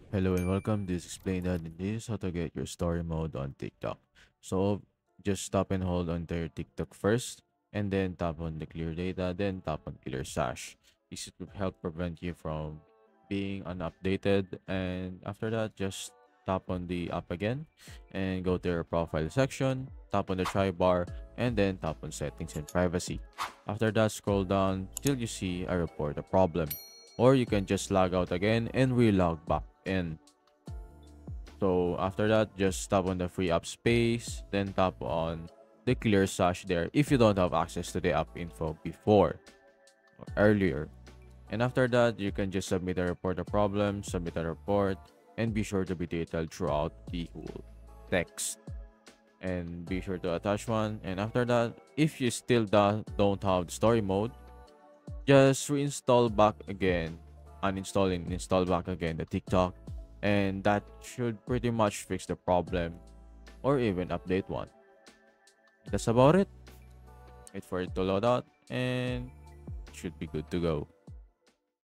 Hello and welcome. This is Explain That, and this is how to get your story mode on TikTok. So just stop and hold on to your TikTok first, and then tap on the clear data, then tap on clear sash. This will help prevent you from being unupdated. And after that, just tap on the app again and go to your profile section, tap on the try bar, and then tap on settings and privacy. After that, scroll down till you see a report a problem, or you can just log out again and re-log back in. So after that, just tap on the free app space, then tap on the clear sash there if you don't have access to the app info before or earlier. And after that, you can just submit a report a problem, submit a report, and be sure to be detailed throughout the whole text. And be sure to attach one. And after that, if you still don't have the story mode, just reinstall back again, uninstall and install back again the TikTok, and that should pretty much fix the problem or even update one. That's about it. Wait for it to load out and it should be good to go.